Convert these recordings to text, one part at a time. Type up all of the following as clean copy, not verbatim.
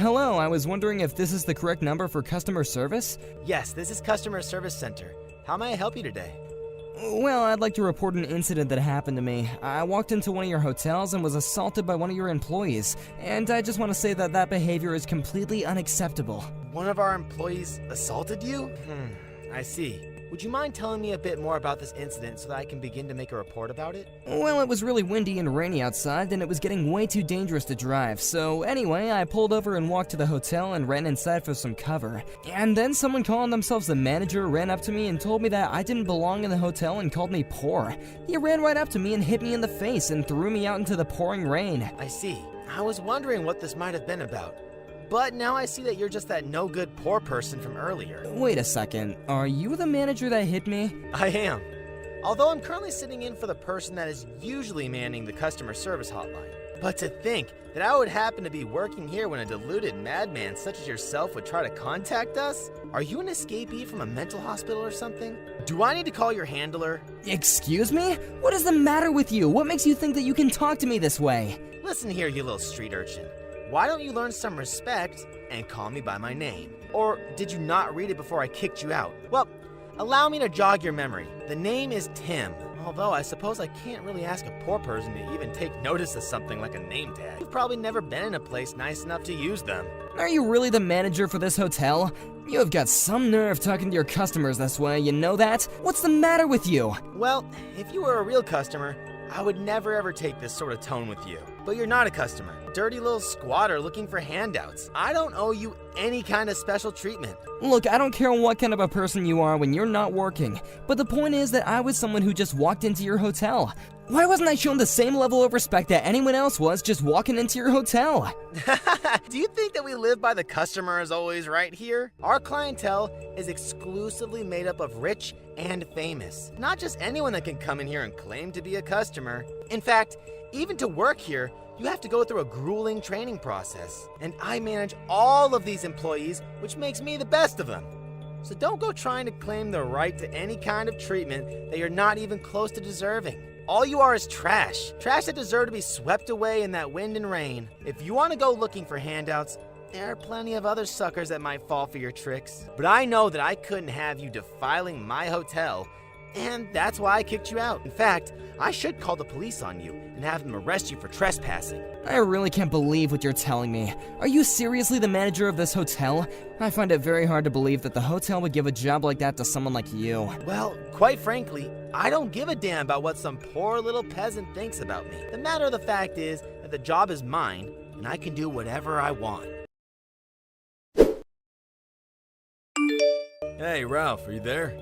hello, I was wondering if this is the correct number for customer service? Yes, this is Customer Service Center. How may I help you today? Well, I'd like to report an incident that happened to me. I walked into one of your hotels and was assaulted by one of your employees, and I just want to say that behavior is completely unacceptable. One of our employees assaulted you? I see. Would you mind telling me a bit more about this incident so that I can begin to make a report about it? Well, it was really windy and rainy outside, and it was getting way too dangerous to drive. So anyway, I pulled over and walked to the hotel and ran inside for some cover. And then someone calling themselves the manager ran up to me and told me that I didn't belong in the hotel and called me poor. He ran right up to me and hit me in the face and threw me out into the pouring rain. I see. I was wondering what this might have been about. But now I see that you're just that no-good poor person from earlier. Wait a second, are you the manager that hit me? I am. Although I'm currently sitting in for the person that is usually manning the customer service hotline. But to think that I would happen to be working here when a deluded madman such as yourself would try to contact us? Are you an escapee from a mental hospital or something? Do I need to call your handler? Excuse me? What is the matter with you? What makes you think that you can talk to me this way? Listen here, you little street urchin. Why don't you learn some respect and call me by my name? Or did you not read it before I kicked you out? Well, allow me to jog your memory. The name is Tim. Although I suppose I can't really ask a poor person to even take notice of something like a name tag. You've probably never been in a place nice enough to use them. Are you really the manager for this hotel? You have got some nerve talking to your customers this way, you know that? What's the matter with you? Well, if you were a real customer, I would never ever take this sort of tone with you. But you're not a customer. Dirty little squatter looking for handouts. I don't owe you any kind of special treatment. Look, I don't care what kind of a person you are when you're not working, but the point is that I was someone who just walked into your hotel. Why wasn't I shown the same level of respect that anyone else was just walking into your hotel? Do you think that we live by the customer as always right here? Our clientele is exclusively made up of rich and famous. Not just anyone that can come in here and claim to be a customer. In fact, even to work here, you have to go through a grueling training process. And I manage all of these employees, which makes me the best of them. So don't go trying to claim the right to any kind of treatment that you're not even close to deserving. All you are is trash. Trash that deserve to be swept away in that wind and rain. If you want to go looking for handouts, there are plenty of other suckers that might fall for your tricks. But I know that I couldn't have you defiling my hotel, and that's why I kicked you out. In fact, I should call the police on you and have them arrest you for trespassing. I really can't believe what you're telling me. Are you seriously the manager of this hotel? I find it very hard to believe that the hotel would give a job like that to someone like you. Well, quite frankly, I don't give a damn about what some poor little peasant thinks about me. The matter of the fact is that the job is mine, and I can do whatever I want. Hey, Ralph, are you there?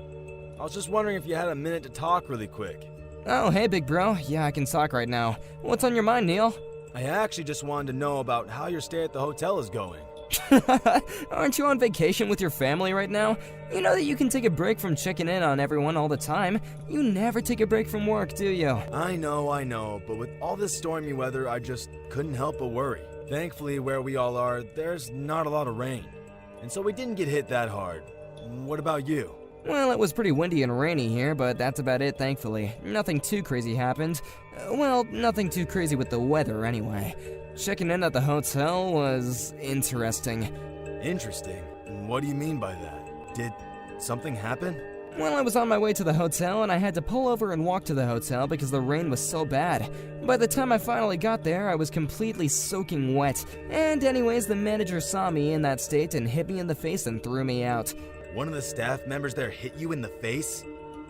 I was just wondering if you had a minute to talk really quick. Oh, hey, big bro. Yeah, I can talk right now. What's on your mind, Neil? I actually just wanted to know about how your stay at the hotel is going. Aren't you on vacation with your family right now? You know that you can take a break from checking in on everyone all the time. You never take a break from work, do you? I know, but with all this stormy weather, I just couldn't help but worry. Thankfully, where we all are, there's not a lot of rain, and so we didn't get hit that hard. What about you? Well, it was pretty windy and rainy here, but that's about it, thankfully. Nothing too crazy happened. Well, nothing too crazy with the weather, anyway. Checking in at the hotel was interesting. Interesting? What do you mean by that? Did something happen? Well, I was on my way to the hotel, and I had to pull over and walk to the hotel because the rain was so bad. By the time I finally got there, I was completely soaking wet. And anyways, the manager saw me in that state and hit me in the face and threw me out. One of the staff members there hit you in the face?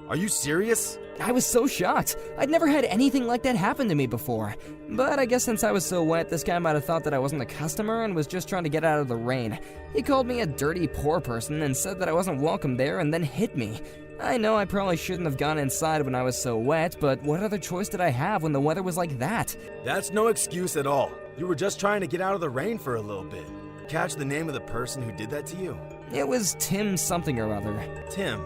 Are you serious? I was so shocked. I'd never had anything like that happen to me before. But I guess since I was so wet, this guy might have thought that I wasn't a customer and was just trying to get out of the rain. He called me a dirty poor person and said that I wasn't welcome there and then hit me. I know I probably shouldn't have gone inside when I was so wet, but what other choice did I have when the weather was like that? That's no excuse at all. You were just trying to get out of the rain for a little bit. Catch the name of the person who did that to you? It was Tim something or other. Tim?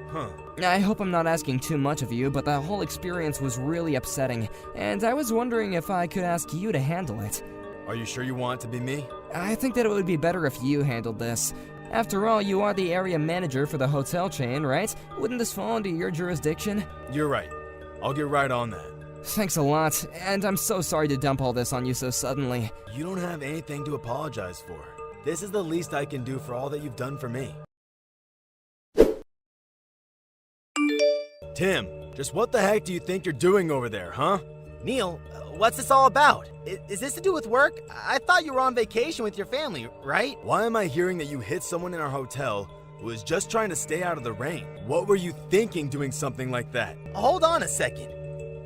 Huh. I hope I'm not asking too much of you, but the whole experience was really upsetting, and I was wondering if I could ask you to handle it. Are you sure you want it to be me? I think that it would be better if you handled this. After all, you are the area manager for the hotel chain, right? Wouldn't this fall under your jurisdiction? You're right. I'll get right on that. Thanks a lot, and I'm so sorry to dump all this on you so suddenly. You don't have anything to apologize for. This is the least I can do for all that you've done for me. Tim, just what the heck do you think you're doing over there, huh? Neil, what's this all about? Is this to do with work? I thought you were on vacation with your family, right? Why am I hearing that you hit someone in our hotel who was just trying to stay out of the rain? What were you thinking doing something like that? Hold on a second.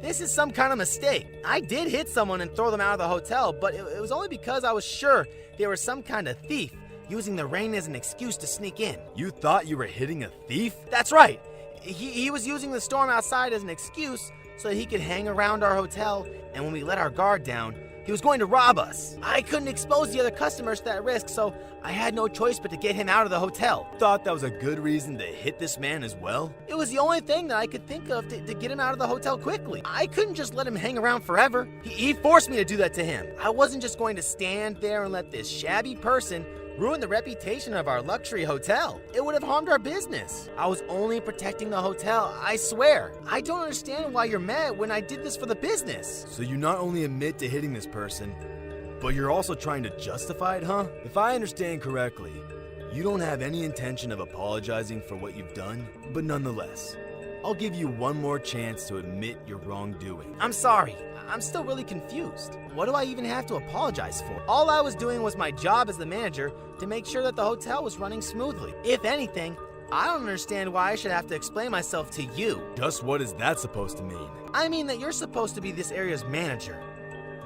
This is some kind of mistake. I did hit someone and throw them out of the hotel, but it was only because I was sure they were some kind of thief using the rain as an excuse to sneak in. You thought you were hitting a thief? That's right. He was using the storm outside as an excuse so that he could hang around our hotel, and when we let our guard down, he was going to rob us. I couldn't expose the other customers to that risk, so I had no choice but to get him out of the hotel. Thought that was a good reason to hit this man as well? It was the only thing that I could think of to get him out of the hotel quickly. I couldn't just let him hang around forever. He forced me to do that to him. I wasn't just going to stand there and let this shabby person ruin the reputation of our luxury hotel. It would have harmed our business. I was only protecting the hotel, I swear. I don't understand why you're mad when I did this for the business. So you not only admit to hitting this person, but you're also trying to justify it, huh? If I understand correctly, you don't have any intention of apologizing for what you've done, but nonetheless, I'll give you one more chance to admit your wrongdoing. I'm sorry. I'm still really confused. What do I even have to apologize for? All I was doing was my job as the manager to make sure that the hotel was running smoothly. If anything, I don't understand why I should have to explain myself to you. Just what is that supposed to mean? I mean that you're supposed to be this area's manager,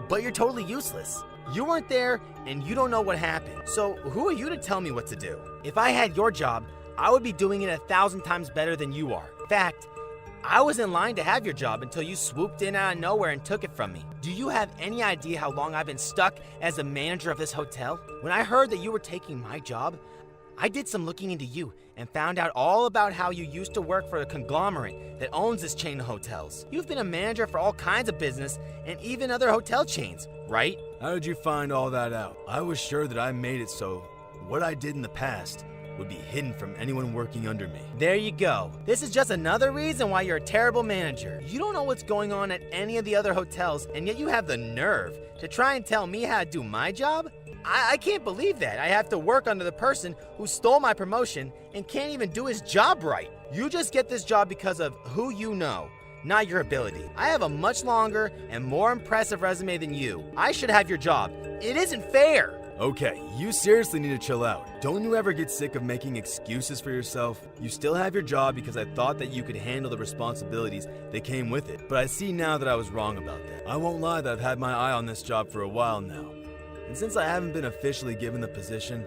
but you're totally useless. You weren't there and you don't know what happened. So who are you to tell me what to do? If I had your job, I would be doing it 1,000 times better than you are. In fact, I was in line to have your job until you swooped in out of nowhere and took it from me. Do you have any idea how long I've been stuck as a manager of this hotel? When I heard that you were taking my job, I did some looking into you and found out all about how you used to work for a conglomerate that owns this chain of hotels. You've been a manager for all kinds of business and even other hotel chains, right? How did you find all that out? I was sure that I made it so what I did in the past would be hidden from anyone working under me. There you go. This is just another reason why you're a terrible manager. You don't know what's going on at any of the other hotels, and yet you have the nerve to try and tell me how to do my job? I can't believe that. I have to work under the person who stole my promotion and can't even do his job right. You just get this job because of who you know, not your ability. I have a much longer and more impressive resume than you. I should have your job. It isn't fair. Okay, you seriously need to chill out. Don't you ever get sick of making excuses for yourself? You still have your job because I thought that you could handle the responsibilities that came with it, but I see now that I was wrong about that. I won't lie that I've had my eye on this job for a while now. And since I haven't been officially given the position,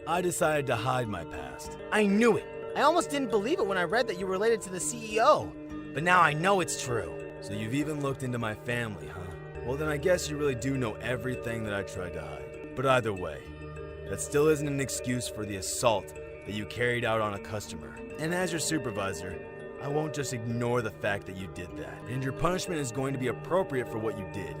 I decided to hide my past. I knew it. I almost didn't believe it when I read that you were related to the CEO. But now I know it's true. So you've even looked into my family, huh? Well, then I guess you really do know everything that I tried to hide. But either way, that still isn't an excuse for the assault that you carried out on a customer. And as your supervisor, I won't just ignore the fact that you did that. And your punishment is going to be appropriate for what you did.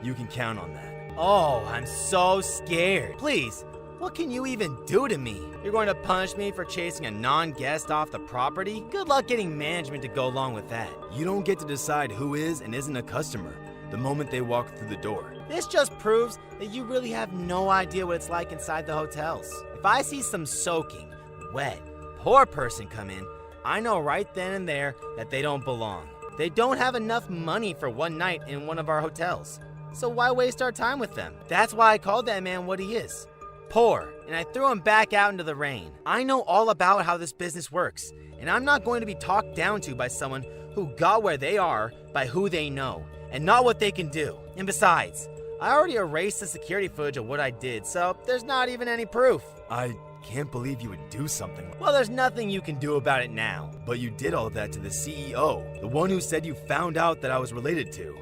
You can count on that. Oh, I'm so scared. Please, what can you even do to me? You're going to punish me for chasing a non-guest off the property? Good luck getting management to go along with that. You don't get to decide who is and isn't a customer the moment they walk through the door. This just proves that you really have no idea what it's like inside the hotels. If I see some soaking, wet, poor person come in, I know right then and there that they don't belong. They don't have enough money for one night in one of our hotels. So why waste our time with them? That's why I called that man what he is. Poor, and I threw him back out into the rain. I know all about how this business works, and I'm not going to be talked down to by someone who got where they are by who they know, and not what they can do. And besides, I already erased the security footage of what I did, so there's not even any proof. I can't believe you would do something. Well, there's nothing you can do about it now. But you did all that to the CEO, the one who said you found out that I was related to.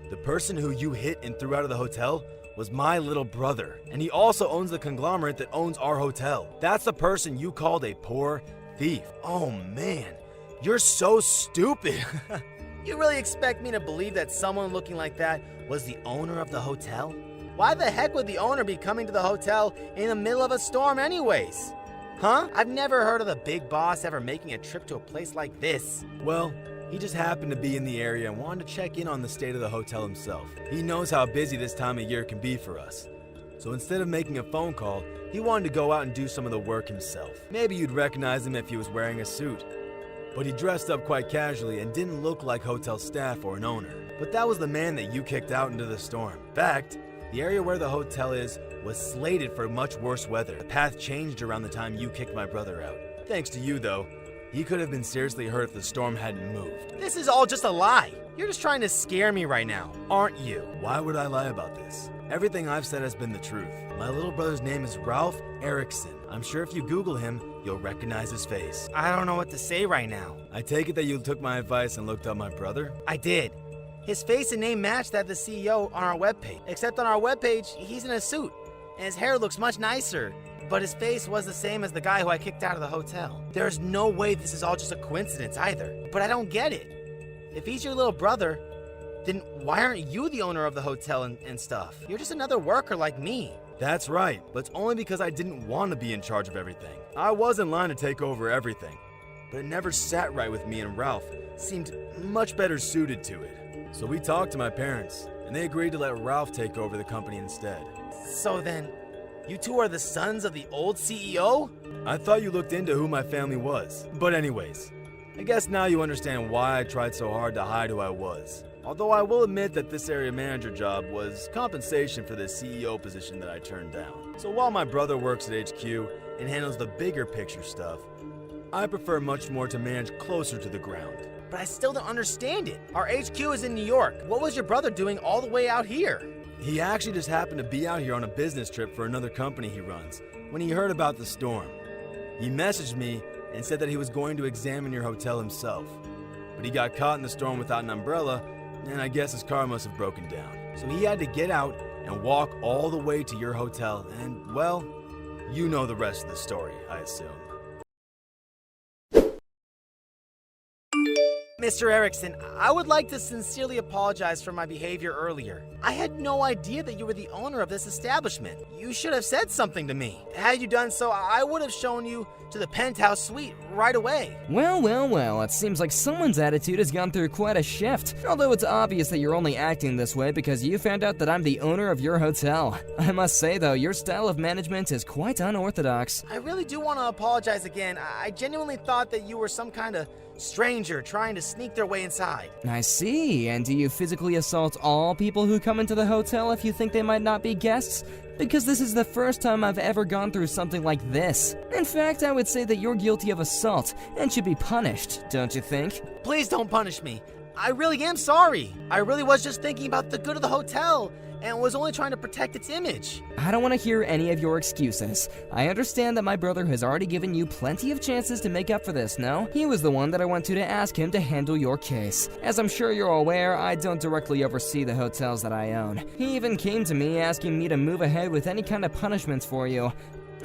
The person who you hit and threw out of the hotel was my little brother, and he also owns the conglomerate that owns our hotel. That's the person you called a poor thief. Oh man, you're so stupid. You really expect me to believe that someone looking like that was the owner of the hotel? Why the heck would the owner be coming to the hotel in the middle of a storm anyways? Huh? I've never heard of the big boss ever making a trip to a place like this. Well, he just happened to be in the area and wanted to check in on the state of the hotel himself. He knows how busy this time of year can be for us. So instead of making a phone call, he wanted to go out and do some of the work himself. Maybe you'd recognize him if he was wearing a suit. But he dressed up quite casually and didn't look like hotel staff or an owner. But that was the man that you kicked out into the storm. In fact, the area where the hotel is was slated for much worse weather. The path changed around the time you kicked my brother out. Thanks to you, though, he could have been seriously hurt if the storm hadn't moved. This is all just a lie. You're just trying to scare me right now, aren't you? Why would I lie about this? Everything I've said has been the truth. My little brother's name is Ralph Erickson. I'm sure if you Google him, you'll recognize his face. I don't know what to say right now. I take it that you took my advice and looked up my brother? I did. His face and name matched that of the CEO on our webpage. Except on our webpage, he's in a suit, and his hair looks much nicer. But his face was the same as the guy who I kicked out of the hotel. There's no way this is all just a coincidence either. But I don't get it. If he's your little brother, then why aren't you the owner of the hotel and stuff? You're just another worker like me. That's right, but it's only because I didn't want to be in charge of everything. I was in line to take over everything, but it never sat right with me, and Ralph seemed much better suited to it. So we talked to my parents, and they agreed to let Ralph take over the company instead. So then, you two are the sons of the old CEO? I thought you looked into who my family was. But anyways, I guess now you understand why I tried so hard to hide who I was. Although I will admit that this area manager job was compensation for the CEO position that I turned down. So while my brother works at HQ and handles the bigger picture stuff, I prefer much more to manage closer to the ground. But I still don't understand it. Our HQ is in New York. What was your brother doing all the way out here? He actually just happened to be out here on a business trip for another company he runs when he heard about the storm. He messaged me and said that he was going to examine your hotel himself. But he got caught in the storm without an umbrella, and I guess his car must have broken down. So he had to get out and walk all the way to your hotel, and, well, you know the rest of the story, I assume. Mr. Erickson, I would like to sincerely apologize for my behavior earlier. I had no idea that you were the owner of this establishment. You should have said something to me. Had you done so, I would have shown you to the penthouse suite right away. Well, it seems like someone's attitude has gone through quite a shift. Although it's obvious that you're only acting this way because you found out that I'm the owner of your hotel. I must say though, your style of management is quite unorthodox. I really do want to apologize again. I genuinely thought that you were some kind of stranger trying to sneak their way inside. I see, and do you physically assault all people who come into the hotel if you think they might not be guests? Because this is the first time I've ever gone through something like this. In fact, I would say that you're guilty of assault and should be punished, don't you think? Please don't punish me. I really am sorry. I really was just thinking about the good of the hotel and was only trying to protect its image. I don't want to hear any of your excuses. I understand that my brother has already given you plenty of chances to make up for this, no? He was the one that I went to ask him to handle your case. As I'm sure you're aware, I don't directly oversee the hotels that I own. He even came to me asking me to move ahead with any kind of punishments for you.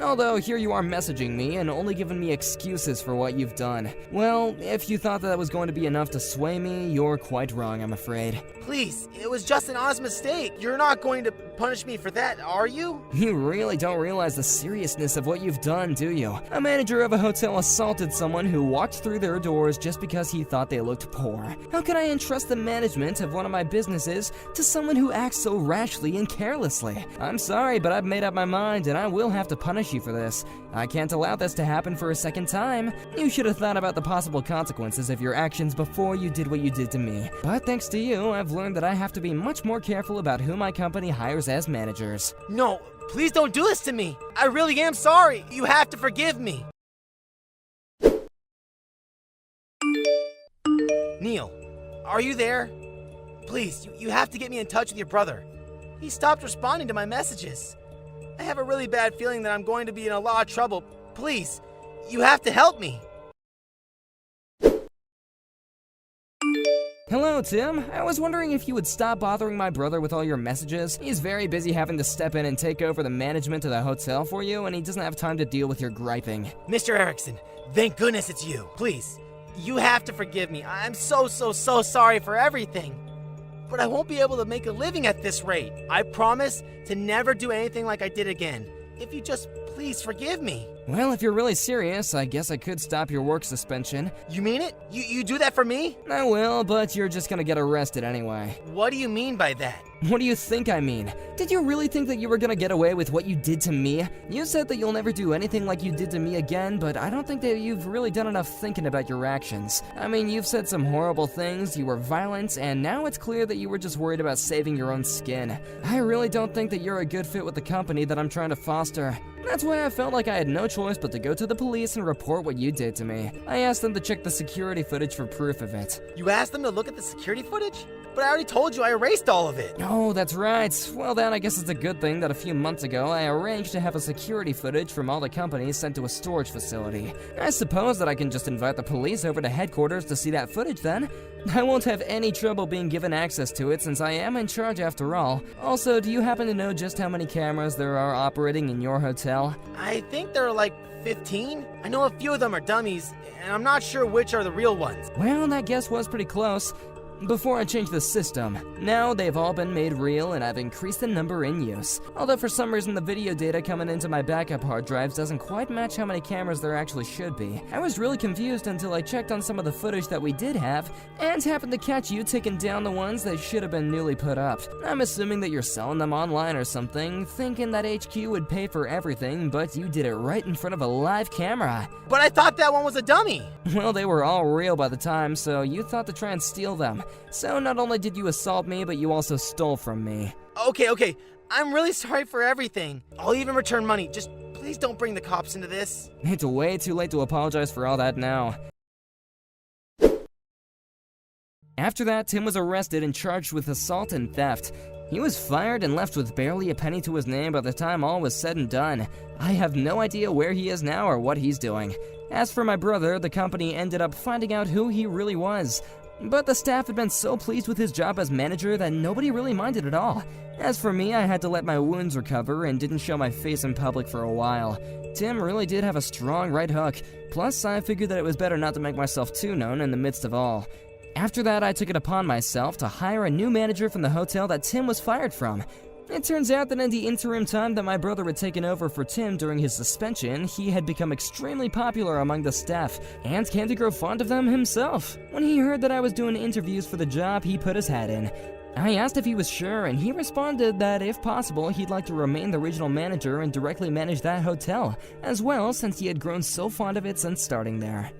Although here you are messaging me and only giving me excuses for what you've done. Well, if you thought that was going to be enough to sway me, you're quite wrong, I'm afraid. Please, it was just an honest mistake. You're not going to punish me for that, are you? You really don't realize the seriousness of what you've done, do you? A manager of a hotel assaulted someone who walked through their doors just because he thought they looked poor. How can I entrust the management of one of my businesses to someone who acts so rashly and carelessly? I'm sorry, but I've made up my mind and I will have to punish you for this. I can't allow this to happen for a second time. You should have thought about the possible consequences of your actions before you did what you did to me. But thanks to you, I've learned that I have to be much more careful about who my company hires as managers. No, please don't do this to me. I really am sorry. You have to forgive me. Neil, are you there? Please, you have to get me in touch with your brother. He stopped responding to my messages. I have a really bad feeling that I'm going to be in a lot of trouble. Please, you have to help me. Hello, Tim. I was wondering if you would stop bothering my brother with all your messages. He's very busy having to step in and take over the management of the hotel for you, and he doesn't have time to deal with your griping. Mr. Erickson, thank goodness it's you. Please, you have to forgive me. I'm so sorry for everything. But I won't be able to make a living at this rate. I promise to never do anything like I did again. If you just please forgive me. Well, if you're really serious, I guess I could stop your work suspension. You mean it? You do that for me? I will, but you're just gonna get arrested anyway. What do you mean by that? What do you think I mean? Did you really think that you were gonna get away with what you did to me? You said that you'll never do anything like you did to me again, but I don't think that you've really done enough thinking about your actions. I mean, you've said some horrible things, you were violent, and now it's clear that you were just worried about saving your own skin. I really don't think that you're a good fit with the company that I'm trying to foster. That's why I felt like I had no choice but to go to the police and report what you did to me. I asked them to check the security footage for proof of it. You asked them to look at the security footage? But I already told you I erased all of it. Oh, that's right. Well then, I guess it's a good thing that a few months ago I arranged to have a security footage from all the companies sent to a storage facility. I suppose that I can just invite the police over to headquarters to see that footage then. I won't have any trouble being given access to it since I am in charge after all. Also, do you happen to know just how many cameras there are operating in your hotel? I think there are like 15. I know a few of them are dummies, and I'm not sure which are the real ones. Well, that guess was pretty close. Before I changed the system, now they've all been made real and I've increased the number in use. Although for some reason the video data coming into my backup hard drives doesn't quite match how many cameras there actually should be. I was really confused until I checked on some of the footage that we did have and happened to catch you taking down the ones that should have been newly put up. I'm assuming that you're selling them online or something, thinking that HQ would pay for everything, but you did it right in front of a live camera. But I thought that one was a dummy. Well, they were all real by the time, so you thought to try and steal them. So not only did you assault me, but you also stole from me. Okay. I'm really sorry for everything. I'll even return money. Just please don't bring the cops into this. It's way too late to apologize for all that now. After that, Tim was arrested and charged with assault and theft. He was fired and left with barely a penny to his name by the time all was said and done. I have no idea where he is now or what he's doing. As for my brother, the company ended up finding out who he really was. But the staff had been so pleased with his job as manager that nobody really minded at all. As for me, I had to let my wounds recover and didn't show my face in public for a while. Tim really did have a strong right hook, plus I figured that it was better not to make myself too known in the midst of all. After that, I took it upon myself to hire a new manager from the hotel that Tim was fired from. It turns out that in the interim time that my brother had taken over for Tim during his suspension, he had become extremely popular among the staff, and came to grow fond of them himself. When he heard that I was doing interviews for the job, he put his hat in. I asked if he was sure, and he responded that if possible, he'd like to remain the regional manager and directly manage that hotel, as well since he had grown so fond of it since starting there.